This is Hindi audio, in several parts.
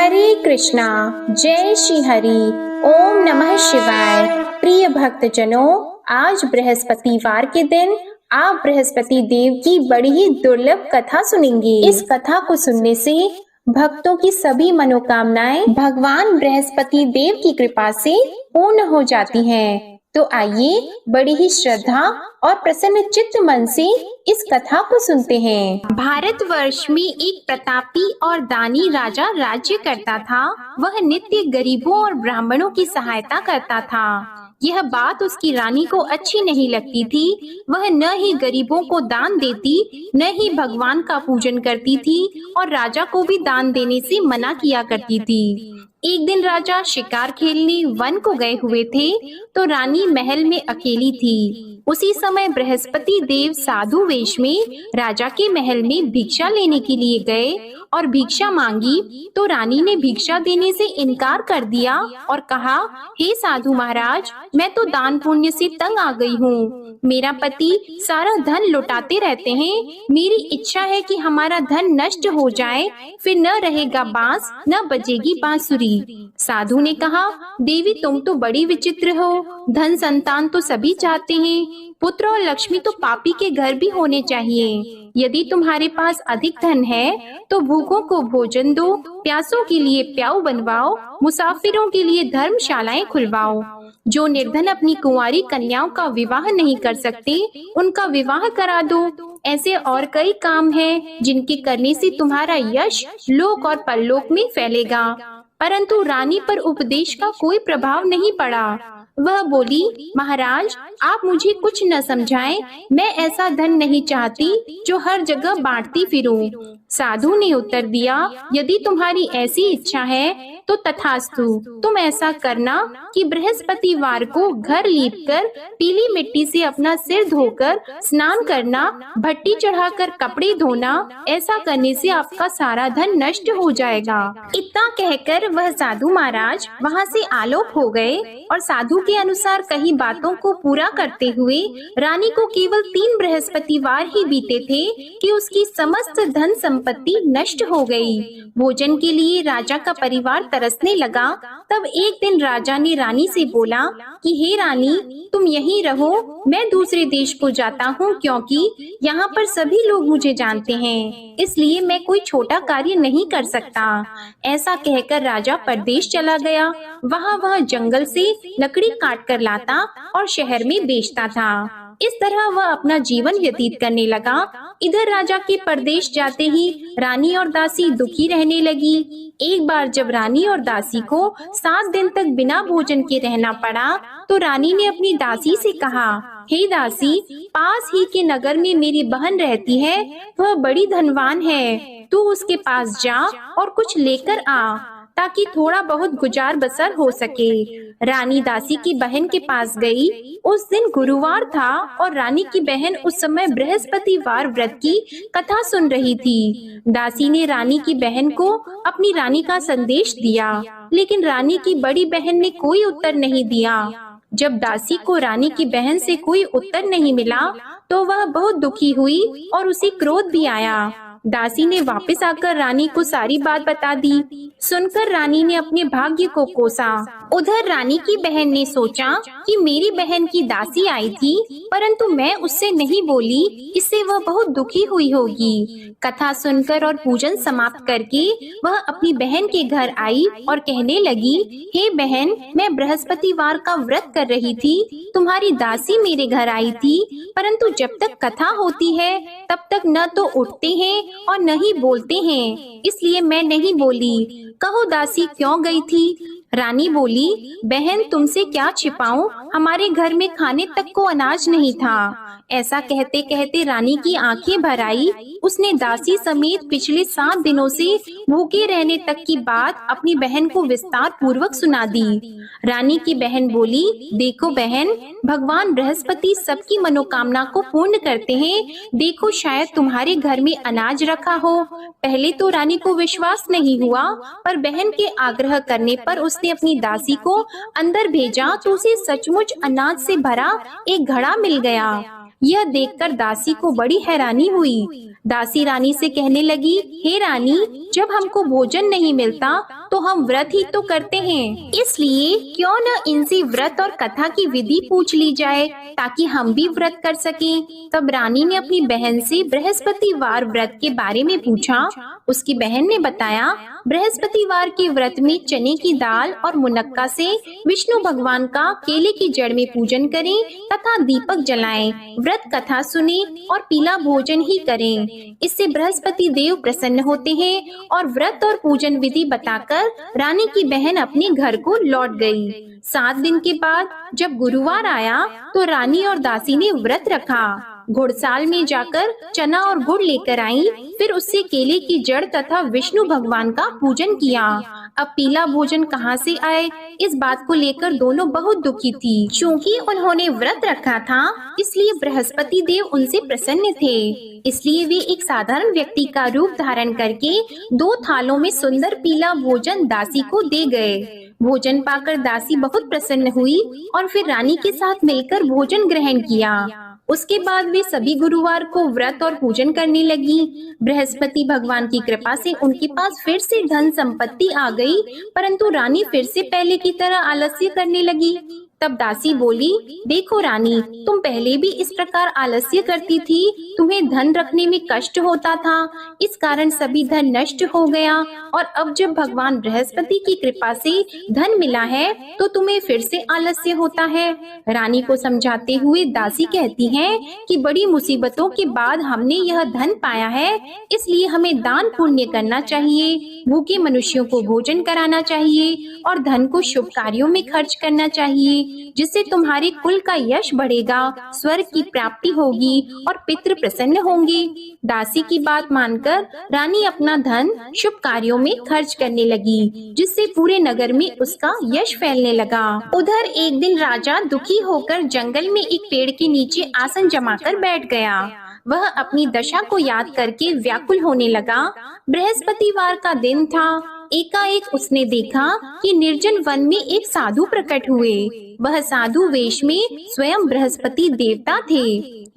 हरे कृष्णा, जय श्री हरि। ओम नमः शिवाय। प्रिय भक्तजनों, आज बृहस्पतिवार के दिन आप बृहस्पति देव की बड़ी ही दुर्लभ कथा सुनेंगे। इस कथा को सुनने से भक्तों की सभी मनोकामनाएं भगवान बृहस्पति देव की कृपा से पूर्ण हो जाती हैं। तो आइए बड़ी ही श्रद्धा और प्रसन्न चित्त मन से इस कथा को सुनते हैं। भारतवर्ष में एक प्रतापी और दानी राजा राज्य करता था। वह नित्य गरीबों और ब्राह्मणों की सहायता करता था। यह बात उसकी रानी को अच्छी नहीं लगती थी। वह न ही गरीबों को दान देती, न ही भगवान का पूजन करती थी और राजा को भी दान देने से मना किया करती थी। एक दिन राजा शिकार खेलने वन को गए हुए थे, तो रानी महल में अकेली थी। उसी समय बृहस्पति देव साधु वेश में राजा के महल में भिक्षा लेने के लिए गए और भिक्षा मांगी, तो रानी ने भिक्षा देने से इनकार कर दिया और कहा, हे साधु महाराज, मैं तो दान पुण्य से तंग आ गई हूँ। मेरा पति सारा धन लुटाते रहते हैं। मेरी इच्छा है कि हमारा धन नष्ट हो जाए, फिर न रहेगा बांस, न बजेगी बांसुरी। साधु ने कहा, देवी तुम तो बड़ी विचित्र हो। धन संतान तो सभी चाहते हैं, पुत्र और लक्ष्मी तो पापी के घर भी होने चाहिए। यदि तुम्हारे पास अधिक धन है तो भूखों को भोजन दो, प्यासों के लिए प्याऊ बनवाओ, मुसाफिरों के लिए धर्मशालाएं खुलवाओ। जो निर्धन अपनी कुंवारी कन्याओं का विवाह नहीं कर सकते, उनका विवाह करा दो। ऐसे और कई काम हैं जिनके करने से तुम्हारा यश लोक और परलोक में फैलेगा। परंतु रानी पर उपदेश का कोई प्रभाव नहीं पड़ा। वह बोली, महाराज आप मुझे कुछ न समझाएं, मैं ऐसा धन नहीं चाहती जो हर जगह बांटती फिरूं। साधु ने उत्तर दिया, यदि तुम्हारी ऐसी इच्छा है तो तथास्तु। तुम ऐसा करना कि बृहस्पतिवार को घर लीपकर पीली मिट्टी से अपना सिर धोकर स्नान करना, भट्टी चढ़ाकर कपड़े धोना। ऐसा करने से आपका सारा धन नष्ट हो जाएगा। इतना कहकर वह साधु महाराज वहाँ से आलोक हो गए और साधु के अनुसार कही बातों को पूरा करते हुए रानी को केवल 3 बृहस्पतिवार ही बीते थे कि उसकी समस्त धन संपत्ति नष्ट हो गई। भोजन के लिए राजा का परिवार तरसने लगा। तब एक दिन राजा ने रानी से बोला कि हे रानी, तुम यहीं रहो, मैं दूसरे देश को जाता हूँ, क्योंकि यहाँ पर सभी लोग मुझे जानते हैं, इसलिए मैं कोई छोटा कार्य नहीं कर सकता। ऐसा कहकर राजा परदेश चला गया। वहाँ वह जंगल से लकड़ी काट कर लाता और शहर में बेचता था। इस तरह वह अपना जीवन व्यतीत करने लगा। इधर राजा के परदेश जाते ही रानी और दासी दुखी रहने लगी। एक बार जब रानी और दासी को 7 दिन तक बिना भोजन के रहना पड़ा, तो रानी ने अपनी दासी से कहा, हे दासी, पास ही के नगर में मेरी बहन रहती है, वह बड़ी धनवान है। तू उसके पास जा और कुछ लेकर आ, ताकि थोड़ा बहुत गुजार बसर हो सके। रानी दासी की बहन के पास गई। उस दिन गुरुवार था और रानी की बहन उस समय बृहस्पतिवार व्रत की कथा सुन रही थी। दासी ने रानी की बहन को अपनी रानी का संदेश दिया, लेकिन रानी की बड़ी बहन ने कोई उत्तर नहीं दिया। जब दासी को रानी की बहन से कोई उत्तर नहीं मिला, तो वह बहुत दुखी हुई और उसे क्रोध भी आया। दासी ने वापस आकर रानी को सारी बात बता दी। सुनकर रानी ने अपने भाग्य को कोसा। उधर रानी की बहन ने सोचा कि मेरी बहन की दासी आई थी, परंतु मैं उससे नहीं बोली, इससे वह बहुत दुखी हुई होगी। कथा सुनकर और पूजन समाप्त करके वह अपनी बहन के घर आई और कहने लगी, हे बहन, मैं बृहस्पतिवार का व्रत कर रही थी, तुम्हारी दासी मेरे घर आई थी, परंतु जब तक कथा होती है तब तक न तो उठते हैं और न ही बोलते हैं, इसलिए मैं नहीं बोली। कहो दासी क्यों गई थी? रानी बोली, बहन तुमसे क्या छिपाऊं, हमारे घर में खाने तक को अनाज नहीं था। ऐसा कहते कहते रानी की आंखें भर आई। उसने दासी समेत पिछले 7 दिनों से भूखे रहने तक की बात अपनी बहन को विस्तार पूर्वक सुना दी। रानी की बहन बोली, देखो बहन, भगवान बृहस्पति सबकी मनोकामना को पूर्ण करते हैं। देखो शायद तुम्हारे घर में अनाज रखा हो। पहले तो रानी को विश्वास नहीं हुआ, पर बहन के आग्रह करने पर उसने अपनी दासी को अंदर भेजा तो उसे सचमुच अनाज से भरा एक घड़ा मिल गया। यह देखकर दासी को बड़ी हैरानी हुई। दासी रानी से कहने लगी, हे रानी, जब हमको भोजन नहीं मिलता तो हम व्रत ही तो करते हैं, इसलिए क्यों न इनसे व्रत और कथा की विधि पूछ ली जाए ताकि हम भी व्रत कर सकें। तब रानी ने अपनी बहन से बृहस्पतिवार व्रत के बारे में पूछा। उसकी बहन ने बताया, बृहस्पतिवार के व्रत में चने की दाल और मुनक्का से विष्णु भगवान का केले की जड़ में पूजन करें तथा दीपक जलाएं, व्रत कथा सुने और पीला भोजन ही करें। इससे बृहस्पति देव प्रसन्न होते हैं। और व्रत और पूजन विधि बताकर रानी की बहन अपने घर को लौट गई। 7 दिन के बाद जब गुरुवार आया तो रानी और दासी ने व्रत रखा। घुड़साल में जाकर चना और गुड़ लेकर आई, फिर उससे केले की जड़ तथा विष्णु भगवान का पूजन किया। अब पीला भोजन कहाँ से आए, इस बात को लेकर दोनों बहुत दुखी थी। चूँकि उन्होंने व्रत रखा था, इसलिए बृहस्पति देव उनसे प्रसन्न थे। इसलिए वे एक साधारण व्यक्ति का रूप धारण करके 2 थालों में सुंदर पीला भोजन दासी को दे गए। भोजन पाकर दासी बहुत प्रसन्न हुई और फिर रानी के साथ मिलकर भोजन ग्रहण किया। उसके बाद वे सभी गुरुवार को व्रत और पूजन करने लगी। बृहस्पति भगवान की कृपा से उनके पास फिर से धन संपत्ति आ गई, परंतु रानी फिर से पहले की तरह आलस्य करने लगी। तब दासी बोली, देखो रानी, तुम पहले भी इस प्रकार आलस्य करती थी, तुम्हें धन रखने में कष्ट होता था, इस कारण सभी धन नष्ट हो गया, और अब जब भगवान बृहस्पति की कृपा से धन मिला है तो तुम्हें फिर से आलस्य होता है। रानी को समझाते हुए दासी कहती है कि बड़ी मुसीबतों के बाद हमने यह धन पाया है, इसलिए हमें दान पुण्य करना चाहिए, भूखे मनुष्यों को भोजन कराना चाहिए और धन को शुभ कार्यों में खर्च करना चाहिए, जिससे तुम्हारे कुल का यश बढ़ेगा, स्वर्ग की प्राप्ति होगी और पितृ प्रसन्न होंगे। दासी की बात मानकर रानी अपना धन शुभ कार्यों में खर्च करने लगी, जिससे पूरे नगर में उसका यश फैलने लगा। उधर एक दिन राजा दुखी होकर जंगल में एक पेड़ के नीचे आसन जमाकर बैठ गया। वह अपनी दशा को याद करके व्याकुल होने लगा। बृहस्पतिवार का दिन था। एकाएक उसने देखा कि निर्जन वन में एक साधु प्रकट हुए। वह साधु वेश में स्वयं बृहस्पति देवता थे।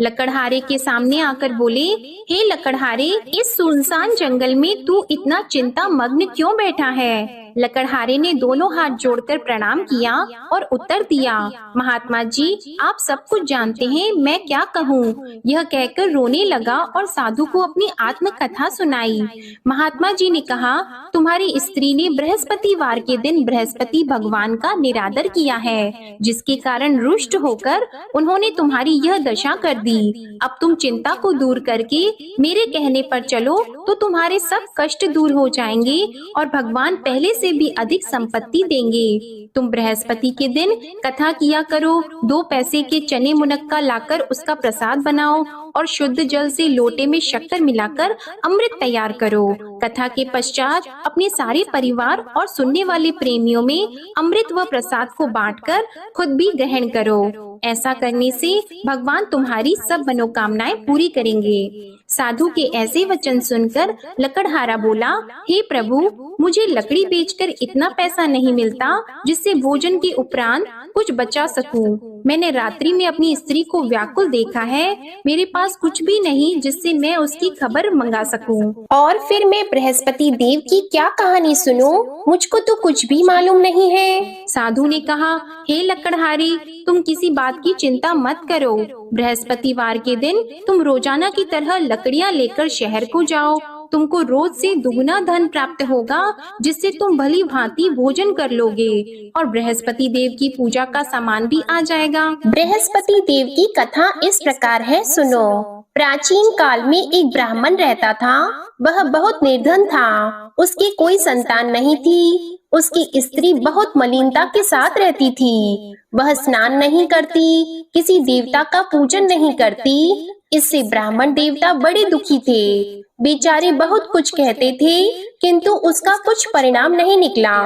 लकड़हारे के सामने आकर बोले, हे लकड़हारे, इस सुनसान जंगल में तू इतना चिंता मग्न क्यों बैठा है? लकड़हारे ने दोनों हाथ जोड़कर प्रणाम किया और उत्तर दिया, महात्मा जी, आप सब कुछ जानते हैं, मैं क्या कहूँ। यह कहकर रोने लगा और साधु को अपनी आत्म कथा सुनाई। महात्मा जी ने कहा, तुम्हारी स्त्री ने बृहस्पतिवार के दिन बृहस्पति भगवान का निरादर किया है, जिसके कारण रुष्ट होकर उन्होंने तुम्हारी यह दशा कर दी। अब तुम चिंता को दूर करके मेरे कहने पर चलो तो तुम्हारे सब कष्ट दूर हो जाएंगे और भगवान पहले से भी अधिक संपत्ति देंगे। तुम बृहस्पति के दिन कथा किया करो, 2 पैसे के चने मुनक्का लाकर उसका प्रसाद बनाओ और शुद्ध जल से लोटे में शक्कर मिलाकर अमृत तैयार करो। कथा के पश्चात अपने सारे परिवार और सुनने वाले प्रेमियों में अमृत व प्रसाद को बांटकर खुद भी ग्रहण करो। ऐसा करने से भगवान तुम्हारी सब मनोकामनाएं पूरी करेंगे। साधु के ऐसे वचन सुनकर लकड़हारा बोला, हे प्रभु, मुझे लकड़ी बेचकर इतना पैसा नहीं मिलता जिससे भोजन के उपरांत कुछ बचा सकूं। मैंने रात्रि में अपनी स्त्री को व्याकुल देखा है, मेरे पास कुछ भी नहीं जिससे मैं उसकी खबर मंगा सकूं। और फिर मैं बृहस्पति देव की क्या कहानी सुनूं? मुझको तो कुछ भी मालूम नहीं है। साधु ने कहा, हे लकड़हारी, तुम किसी बात की चिंता मत करो। बृहस्पतिवार के दिन तुम रोजाना की तरह लकड़ियां लेकर शहर को जाओ। तुमको रोज से दुगना धन प्राप्त होगा, जिससे तुम भली भांति भोजन कर लोगे और बृहस्पति देव की पूजा का सामान भी आ जाएगा। बृहस्पति देव की कथा इस प्रकार है, सुनो। प्राचीन काल में एक ब्राह्मण रहता था। वह बहुत निर्धन था। उसकी कोई संतान नहीं थी। उसकी स्त्री बहुत मलिनता के साथ रहती थी। वह स्नान नहीं करती, किसी देवता का पूजन नहीं करती। इससे ब्राह्मण देवता बड़े दुखी थे। बेचारे बहुत कुछ कहते थे, किंतु उसका कुछ परिणाम नहीं निकला।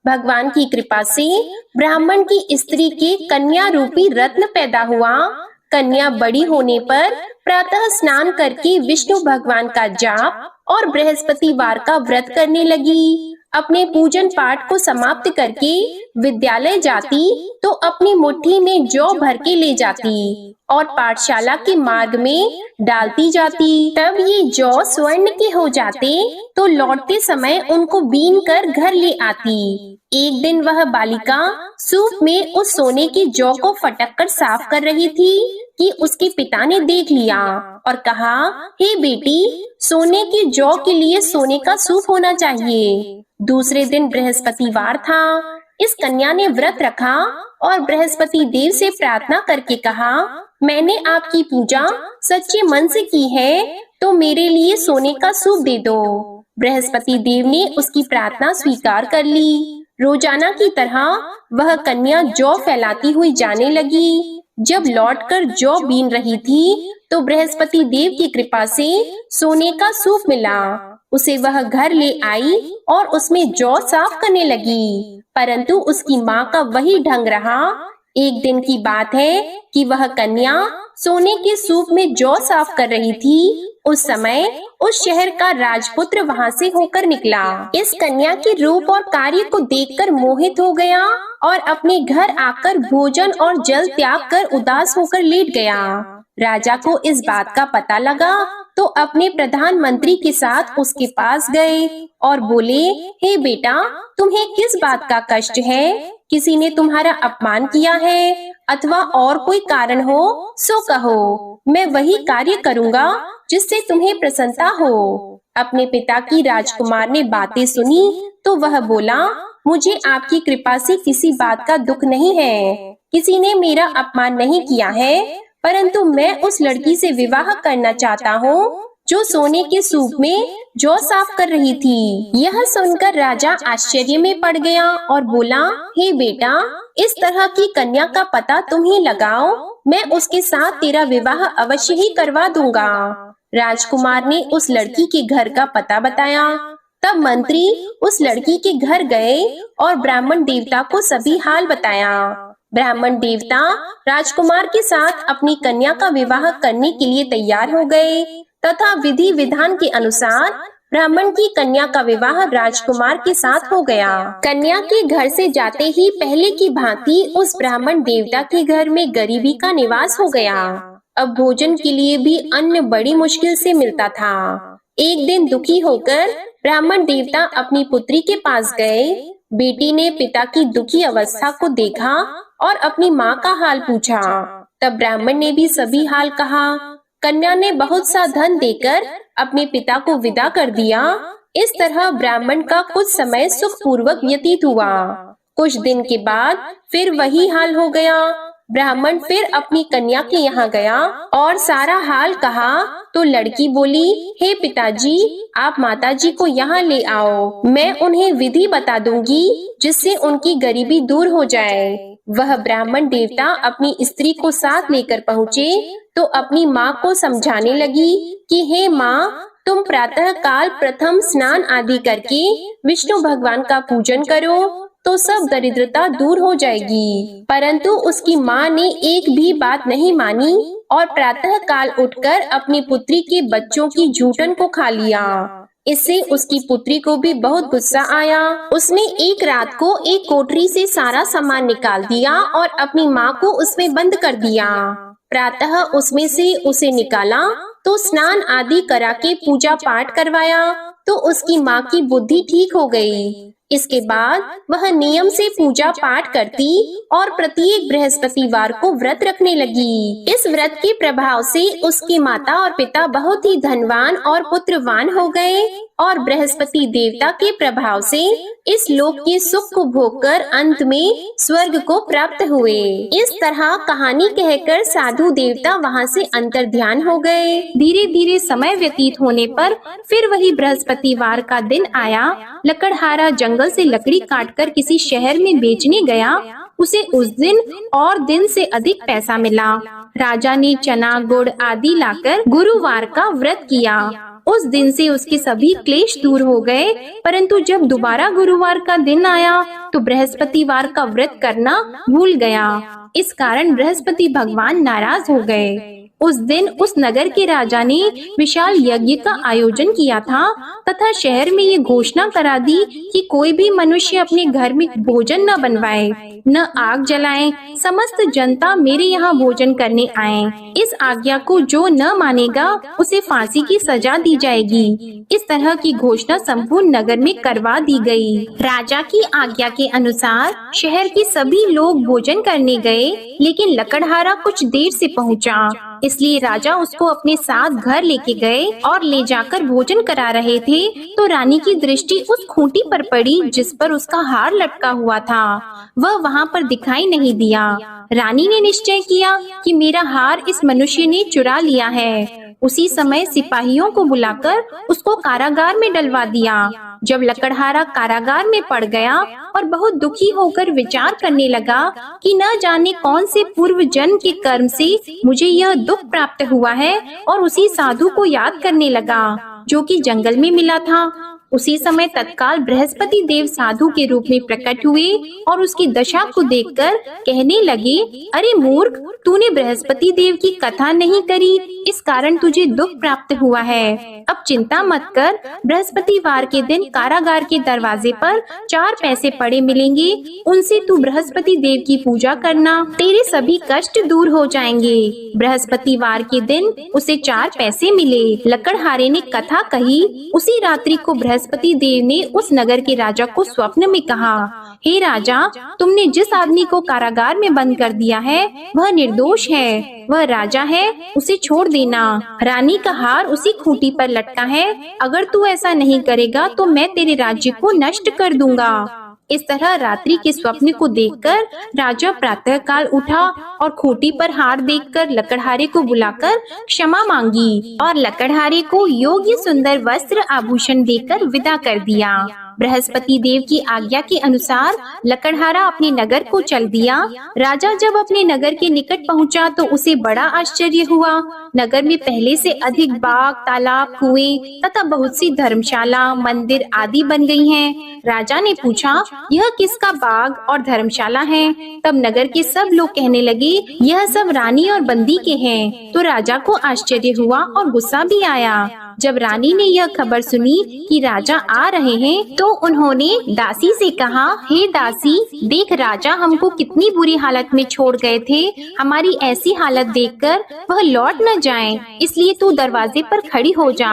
भगवान की कृपा से ब्राह्मण की स्त्री के कन्या रूपी रत्न पैदा हुआ। कन्या बड़ी होने पर प्रातः स्नान करके विष्णु भगवान का जाप और बृहस्पतिवार का व्रत करने लगी। अपने पूजन पाठ को समाप्त करके विद्यालय जाती तो अपनी मुट्ठी में जौ भर के ले जाती और पाठशाला के मार्ग में डालती जाती। तब ये जौ स्वर्ण के हो जाते तो लौटते समय उनको बीन कर घर ले आती। एक दिन वह बालिका सूप में उस सोने की जौ को फटक कर साफ कर रही थी कि उसके पिता ने देख लिया और कहा, हे बेटी, सोने की जौ के लिए सोने का सूप होना चाहिए। दूसरे दिन बृहस्पतिवार था। इस कन्या ने व्रत रखा और बृहस्पति देव से प्रार्थना करके कहा, मैंने आपकी पूजा सच्चे मन से की है तो मेरे लिए सोने का सूप दे दो। बृहस्पति देव ने उसकी प्रार्थना स्वीकार कर ली। रोजाना की तरह वह कन्या जौ फैलाती हुई जाने लगी। जब लौटकर जौ बीन रही थी तो बृहस्पति देव की कृपा से सोने का सूप मिला। उसे वह घर ले आई और उसमें जौ साफ करने लगी, परंतु उसकी माँ का वही ढंग रहा। एक दिन की बात है कि वह कन्या सोने के सूप में जौ साफ कर रही थी। उस समय उस शहर का राजपुत्र वहां से होकर निकला। इस कन्या के रूप और कार्य को देखकर मोहित हो गया और अपने घर आकर भोजन और जल त्याग कर उदास होकर लेट गया। राजा को इस बात का पता लगा तो अपने प्रधानमंत्री के साथ उसके पास गए और बोले, हे बेटा, तुम्हें किस बात का कष्ट है? किसी ने तुम्हारा अपमान किया है अथवा और कोई कारण हो सो कहो, मैं वही कार्य करूँगा जिससे तुम्हें प्रसन्नता हो। अपने पिता की राजकुमार ने बातें सुनी तो वह बोला, मुझे आपकी कृपा से किसी बात का दुख नहीं है। किसी ने मेरा अपमान नहीं किया है, परंतु मैं उस लड़की से विवाह करना चाहता हूँ जो सोने के सूप में जौ साफ कर रही थी। यह सुनकर राजा आश्चर्य में पड़ गया और बोला, हे बेटा, इस तरह की कन्या का पता तुम ही लगाओ, मैं उसके साथ तेरा विवाह अवश्य ही करवा दूंगा। राजकुमार ने उस लड़की के घर का पता बताया। तब मंत्री उस लड़की के घर गए और ब्राह्मण देवता को सभी हाल बताया। ब्राह्मण देवता राजकुमार के साथ अपनी कन्या का विवाह करने के लिए तैयार हो गए तथा विधि विधान के अनुसार ब्राह्मण की कन्या का विवाह राजकुमार के साथ हो गया। कन्या के घर से जाते ही पहले की भांति उस ब्राह्मण देवता के घर में गरीबी का निवास हो गया। अब भोजन के लिए भी अन्न बड़ी मुश्किल से मिलता था। एक दिन दुखी होकर ब्राह्मण देवता अपनी पुत्री के पास गए। बेटी ने पिता की दुखी अवस्था को देखा और अपनी माँ का हाल पूछा। तब ब्राह्मण ने भी सभी हाल कहा। कन्या ने बहुत सा धन देकर अपने पिता को विदा कर दिया। इस तरह ब्राह्मण का कुछ समय सुखपूर्वक व्यतीत हुआ। कुछ दिन के बाद फिर वही हाल हो गया। ब्राह्मण फिर अपनी कन्या के यहाँ गया और सारा हाल कहा तो लड़की बोली, हे पिताजी, आप माताजी को यहाँ ले आओ, मैं उन्हें विधि बता दूंगी जिससे उनकी गरीबी दूर हो जाए। वह ब्राह्मण देवता अपनी स्त्री को साथ लेकर पहुँचे तो अपनी माँ को समझाने लगी कि हे माँ, तुम प्रातः काल प्रथम स्नान आदि करके विष्णु भगवान का पूजन करो तो सब दरिद्रता दूर हो जाएगी। परंतु उसकी माँ ने एक भी बात नहीं मानी और प्रातः काल उठकर अपनी पुत्री के बच्चों की जूठन को खा लिया। इससे उसकी पुत्री को भी बहुत गुस्सा आया। उसने एक रात को एक कोठरी से सारा सामान निकाल दिया और अपनी माँ को उसमें बंद कर दिया। प्रातः उसमें से उसे निकाला तो स्नान आदि करा के पूजा पाठ करवाया तो उसकी माँ की बुद्धि ठीक हो गई। इसके बाद वह नियम से पूजा पाठ करती और प्रत्येक बृहस्पतिवार को व्रत रखने लगी। इस व्रत के प्रभाव से उसकी माता और पिता बहुत ही धनवान और पुत्रवान हो गए और बृहस्पति देवता के प्रभाव से इस लोक के सुख को भोगकर अंत में स्वर्ग को प्राप्त हुए। इस तरह कहानी कहकर साधु देवता वहाँ से अंतर्ध्यान हो गए। धीरे धीरे समय व्यतीत होने पर फिर वही बृहस्पतिवार का दिन आया। लकड़हारा जंगल से लकड़ी काटकर किसी शहर में बेचने गया। उसे उस दिन और दिन से अधिक पैसा मिला। राजा ने चना गुड़ आदि लाकर गुरुवार का व्रत किया। उस दिन से उसके सभी क्लेश दूर हो गए। परंतु जब दोबारा गुरुवार का दिन आया तो बृहस्पतिवार का व्रत करना भूल गया। इस कारण बृहस्पति भगवान नाराज हो गए। उस दिन उस नगर के राजा ने विशाल यज्ञ का आयोजन किया था तथा शहर में ये घोषणा करा दी कि कोई भी मनुष्य अपने घर में भोजन न बनवाए, न आग जलाए। समस्त जनता मेरे यहाँ भोजन करने आए। इस आज्ञा को जो न मानेगा उसे फांसी की सजा दी जाएगी। इस तरह की घोषणा संपूर्ण नगर में करवा दी गई। राजा की आज्ञा के अनुसार शहर के सभी लोग भोजन करने गए, लेकिन लकड़हारा कुछ देर से पहुंचा, इसलिए राजा उसको अपने साथ घर लेके गए और ले जाकर भोजन करा रहे थे तो रानी की दृष्टि उस खूंटी पर पड़ी जिस पर उसका हार लटका हुआ था। वह वहाँ पर दिखाई नहीं दिया। रानी ने निश्चय किया कि मेरा हार इस मनुष्य ने चुरा लिया है। उसी समय सिपाहियों को बुलाकर उसको कारागार में डलवा दिया। जब लकड़हारा कारागार में पड़ गया और बहुत दुखी होकर विचार करने लगा कि न जाने कौन से पूर्व जन्म के कर्म से मुझे यह दुख प्राप्त हुआ है, और उसी साधु को याद करने लगा जो कि जंगल में मिला था। उसी समय तत्काल बृहस्पति देव साधु के रूप में प्रकट हुए और उसकी दशा को देखकर कहने लगे, अरे मूर्ख, तूने बृहस्पति देव की कथा नहीं करी, इस कारण तुझे दुख प्राप्त हुआ है। अब चिंता मत कर, बृहस्पतिवार के दिन कारागार के दरवाजे पर 4 पैसे पड़े मिलेंगे, उनसे तू बृहस्पति देव की पूजा करना, तेरे सभी कष्ट दूर हो जाएंगे। बृहस्पतिवार के दिन उसे 4 पैसे मिले। लकड़हारे ने कथा कही। उसी रात्रि को बृहस्पति देव ने उस नगर के राजा को स्वप्न में कहा, हे राजा, तुमने जिस आदमी को कारागार में बंद कर दिया है वह निर्दोष है, वह राजा है, उसे छोड़ देना। रानी का हार उसी खूंटी पर लटका है, अगर तू ऐसा नहीं करेगा तो मैं तेरे राज्य को नष्ट कर दूंगा। इस तरह रात्रि के स्वप्न को देखकर राजा प्रातः काल उठा और खूंटी पर हार देखकर लकड़हारे को बुलाकर क्षमा मांगी और लकड़हारे को योग्य सुंदर वस्त्र आभूषण देकर विदा कर दिया। बृहस्पति देव की आज्ञा के अनुसार लकड़हारा अपने नगर को चल दिया। राजा जब अपने नगर के निकट पहुंचा तो उसे बड़ा आश्चर्य हुआ। नगर में पहले से अधिक बाग, तालाब, कुएं तथा बहुत सी धर्मशाला, मंदिर आदि बन गई हैं। राजा ने पूछा, यह किसका बाग और धर्मशाला है? तब नगर के सब लोग कहने लगे, यह सब रानी और बंदी के हैं। तो राजा को आश्चर्य हुआ और गुस्सा भी आया। जब रानी ने यह खबर सुनी कि राजा आ रहे हैं तो उन्होंने दासी से कहा, हे दासी, देख राजा हमको कितनी बुरी हालत में छोड़ गए थे, हमारी ऐसी हालत देखकर वह लौट न जाएं, इसलिए तू दरवाजे पर खड़ी हो जा।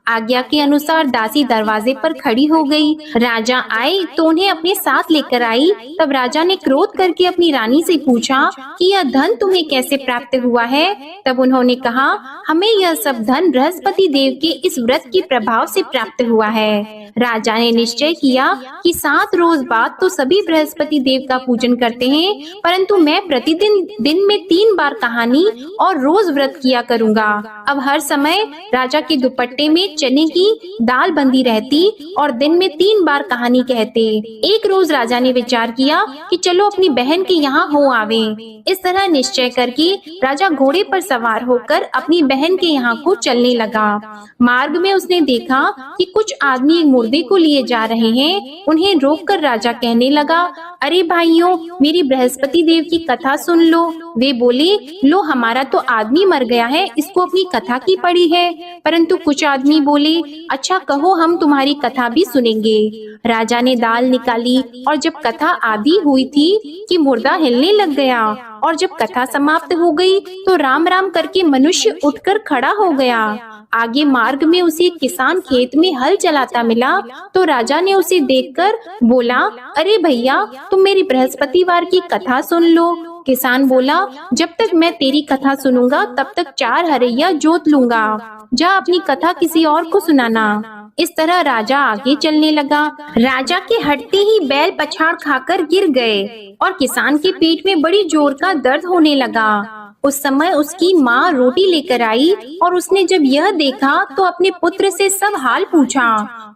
आज्ञा के अनुसार दासी दरवाजे पर खड़ी हो गई। राजा आए तो उन्हें अपने साथ लेकर आई। तब राजा ने क्रोध करके अपनी रानी से पूछा कि यह धन तुम्हें कैसे प्राप्त हुआ है? तब उन्होंने कहा, हमें यह सब धन बृहस्पति देव के इस व्रत के प्रभाव से प्राप्त हुआ है। राजा ने निश्चय किया कि 7 रोज बाद तो सभी बृहस्पति देव का पूजन करते हैं, परंतु मैं प्रतिदिन दिन में 3 बार कहानी और रोज व्रत किया करूंगा। अब हर समय राजा के दुपट्टे में चने की दाल बंधी रहती और दिन में 3 बार कहानी कहते। एक रोज राजा ने विचार किया कि चलो अपनी बहन के यहाँ हो आवे। इस तरह निश्चय करके राजा घोड़े पर सवार होकर अपनी बहन के यहाँ को चलने लगा। मार्ग में उसने देखा कि कुछ आदमी एक मुर्दे को लिए जा रहे हैं। उन्हें रोककर राजा कहने लगा, अरे भाइयों, मेरी बृहस्पति देव की कथा सुन लो। वे बोले, लो हमारा तो आदमी मर गया है, इसको अपनी कथा की पड़ी है। परंतु कुछ आदमी बोले, अच्छा कहो, हम तुम्हारी कथा भी सुनेंगे। राजा ने दाल निकाली और जब कथा आधी हुई थी कि मुर्दा हिलने लग गया, और जब कथा समाप्त हो गई तो राम राम करके मनुष्य उठकर खड़ा हो गया। आगे मार्ग में उसे एक किसान खेत में हल चलाता मिला तो राजा ने उसे देखकर बोला, अरे भैया, तुम मेरी बृहस्पतिवार की कथा सुन लो। किसान बोला, जब तक मैं तेरी कथा सुनूंगा तब तक 4 हरैया जोत लूंगा, जा अपनी कथा किसी और को सुनाना। इस तरह राजा आगे चलने लगा। राजा के हटते ही बैल पछाड़ खाकर गिर गए और किसान के पेट में बड़ी जोर का दर्द होने लगा। उस समय उसकी माँ रोटी लेकर आई और उसने जब यह देखा तो अपने पुत्र से सब हाल पूछा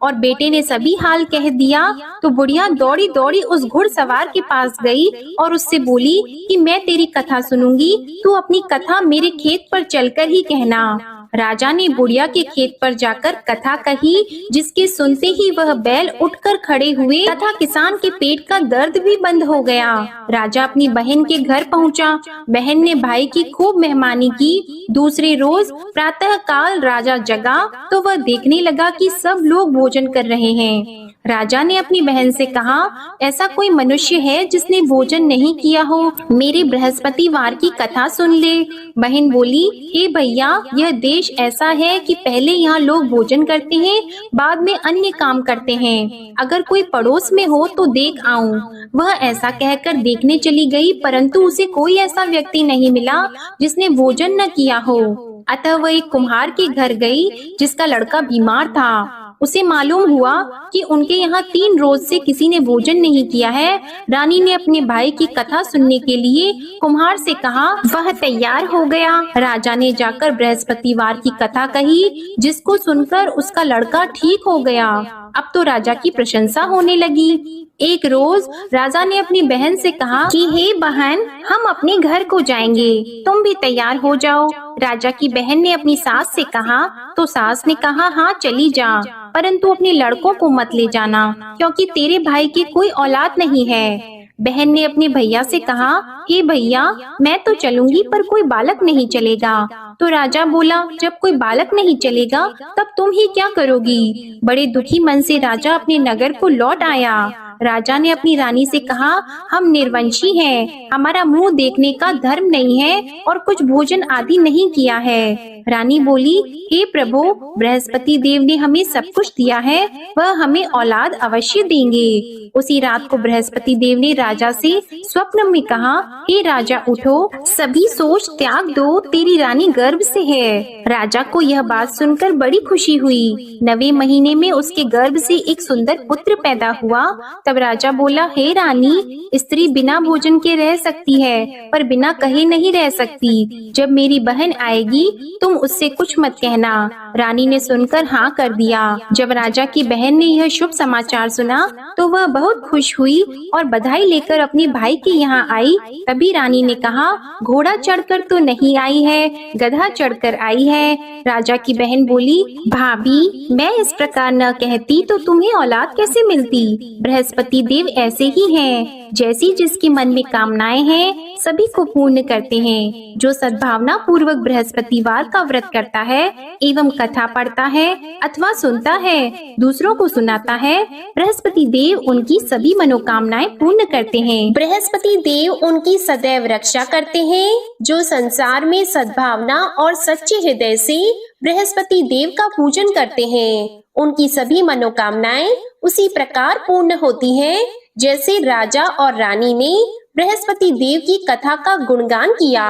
और बेटे ने सभी हाल कह दिया। तो बुढ़िया दौड़ी दौड़ी उस घुड़सवार के पास गई और उससे बोली कि मैं तेरी कथा सुनूंगी, तू अपनी कथा मेरे खेत पर चलकर ही कहना। राजा ने बुढ़िया के खेत पर जाकर कथा कही, जिसके सुनते ही वह बैल उठकर खड़े हुए तथा किसान के पेट का दर्द भी बंद हो गया। राजा अपनी बहन के घर पहुंचा। बहन ने भाई की खूब मेहमानी की। दूसरे रोज प्रातः काल राजा जगा तो वह देखने लगा कि सब लोग भोजन कर रहे हैं। राजा ने अपनी बहन से कहा, ऐसा कोई मनुष्य है जिसने भोजन नहीं किया हो? मेरे बृहस्पतिवार की कथा सुन ले। बहन बोली, हे भैया, यह देश ऐसा है कि पहले यहाँ लोग भोजन करते हैं, बाद में अन्य काम करते हैं। अगर कोई पड़ोस में हो तो देख आऊं। वह ऐसा कहकर देखने चली गई, परंतु उसे कोई ऐसा व्यक्ति नहीं मिला जिसने भोजन न किया हो। अतः वह एक कुम्हार के घर गई जिसका लड़का बीमार था। उसे मालूम हुआ कि उनके यहाँ 3 रोज से किसी ने भोजन नहीं किया है। रानी ने अपने भाई की कथा सुनने के लिए कुम्हार से कहा। वह तैयार हो गया। राजा ने जाकर बृहस्पतिवार की कथा कही, जिसको सुनकर उसका लड़का ठीक हो गया। अब तो राजा की प्रशंसा होने लगी। एक रोज राजा ने अपनी बहन से कहा कि हे बहन, हम अपने घर को जाएंगे, तुम भी तैयार हो जाओ। राजा की बहन ने अपनी सास से कहा तो सास ने कहा, हाँ चली जा, परंतु अपने लड़कों को मत ले जाना, क्योंकि तेरे भाई की कोई औलाद नहीं है। बहन ने अपने भैया से कहा, हे भैया, मैं तो चलूंगी पर कोई बालक नहीं चलेगा। तो राजा बोला, जब कोई बालक नहीं चलेगा तब तुम ही क्या करोगी? बड़े दुखी मन से राजा अपने नगर को लौट आया। राजा ने अपनी रानी से कहा, हम निर्वंशी हैं, हमारा मुंह देखने का धर्म नहीं है और कुछ भोजन आदि नहीं किया है। रानी बोली, हे प्रभु, बृहस्पति देव ने हमें सब कुछ दिया है, वह हमें औलाद अवश्य देंगे। उसी रात को बृहस्पति देव ने राजा से स्वप्न में कहा, हे राजा उठो, सभी सोच त्याग दो, तेरी रानी गर्भ से है। राजा को यह बात सुनकर बड़ी खुशी हुई। 9वें महीने में उसके गर्भ से एक सुंदर पुत्र पैदा हुआ। तब राजा बोला, हे रानी, स्त्री बिना भोजन के रह सकती है, पर बिना कहे नहीं रह सकती। जब मेरी बहन आएगी तुम उससे कुछ मत कहना। रानी ने सुनकर हाँ कर दिया। जब राजा की बहन ने यह शुभ समाचार सुना तो वह बहुत खुश हुई और बधाई लेकर अपने भाई के यहाँ आई। तभी रानी ने कहा, घोड़ा चढ़कर तो नहीं आई है, गधा चढ़कर आई है। राजा की बहन बोली, भाभी, मैं इस प्रकार न कहती तो तुम्हें औलाद कैसे मिलती? बृहस्पति देव ऐसे ही हैं, जैसी जिसके मन में कामनाएं हैं सभी को पूर्ण करते हैं। जो सद्भावना पूर्वक बृहस्पतिवार का व्रत करता है एवं कथा पढ़ता है अथवा सुनता है, दूसरों को सुनाता है, बृहस्पति देव उनकी सभी मनोकामनाएं पूर्ण करते हैं। बृहस्पति देव उनकी सदैव रक्षा करते हैं। जो संसार में सद्भावना और सच्चे हृदय से बृहस्पति देव का पूजन करते हैं, उनकी सभी मनोकामनाएं उसी प्रकार पूर्ण होती हैं जैसे राजा और रानी ने बृहस्पति देव की कथा का गुणगान किया।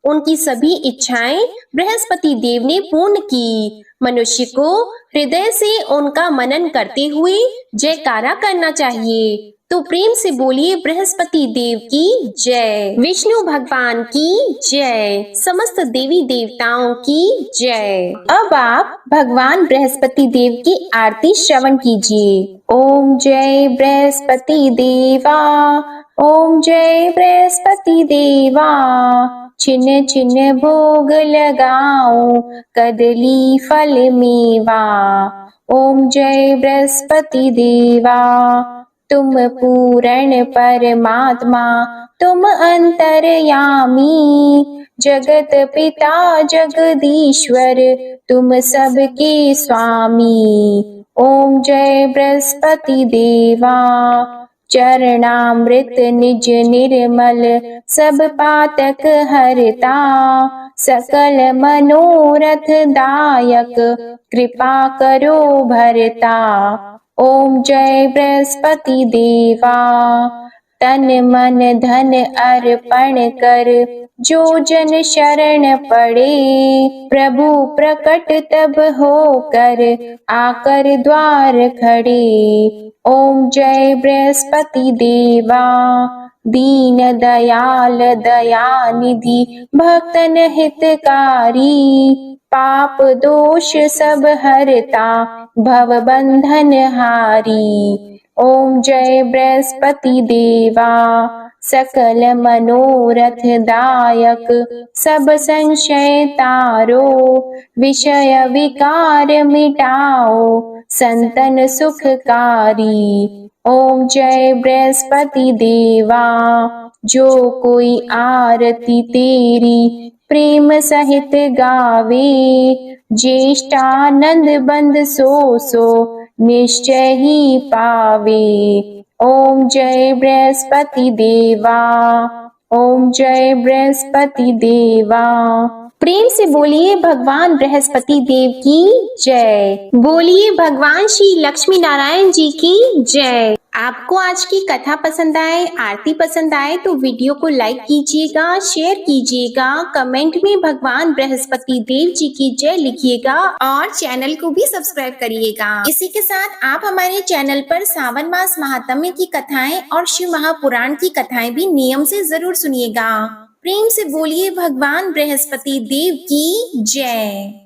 उनकी सभी इच्छाएं बृहस्पति देव ने पूर्ण की। मनुष्य को हृदय से उनका मनन करते हुए जयकारा करना चाहिए। तो प्रेम से बोलिए, बृहस्पति देव की जय, विष्णु भगवान की जय, समस्त देवी देवताओं की जय। अब आप भगवान बृहस्पति देव की आरती श्रवण कीजिए। ओम जय बृहस्पति देवा, ओम जय बृहस्पति देवा, छिन छिन भोग लगाओ, कदली फल मेवा। ओम जय बृहस्पति देवा, तुम पूर्ण परमात्मा, तुम अंतर्यामी, जगत पिता जगदीश्वर, तुम सबके स्वामी। ओम जय बृहस्पति देवा, चरणामृत निज निर्मल, सब पातक हरता, सकल मनोरथ दायक, कृपा करो भरता। ओम जय बृहस्पति देवा, तन मन धन अर्पण कर, जो जन शरण पड़े, प्रभु प्रकट तब होकर, आकर द्वार खड़े। ओम जय बृहस्पति देवा, दीन दयाल दयानिधि, भक्तन हितकारी, पाप दोष सब हरता, भव बंधन हारी। ओम जय बृहस्पति देवा सकल मनोरथ दायक सब संशय तारो विषय विकार मिटाओ संतन सुखकारी। ओम जय बृहस्पति देवा जो कोई आरती तेरी प्रेम सहित गावे ज्येष्ठानंद बंद सो निश्चय ही पावे। ओम जय बृहस्पति देवा ओम जय बृहस्पति देवा। प्रेम से बोलिए भगवान बृहस्पति देव की जय। बोलिए भगवान श्री लक्ष्मी नारायण जी की जय। आपको आज की कथा पसंद आए, आरती पसंद आए तो वीडियो को लाइक कीजिएगा, शेयर कीजिएगा, कमेंट में भगवान बृहस्पति देव जी की जय लिखिएगा और चैनल को भी सब्सक्राइब करिएगा। इसी के साथ आप हमारे चैनल पर सावन मास महात्म्य की कथाएं और शिव महापुराण की कथाएं भी नियम से जरूर सुनिएगा। प्रेम से बोलिए भगवान बृहस्पति देव की जय।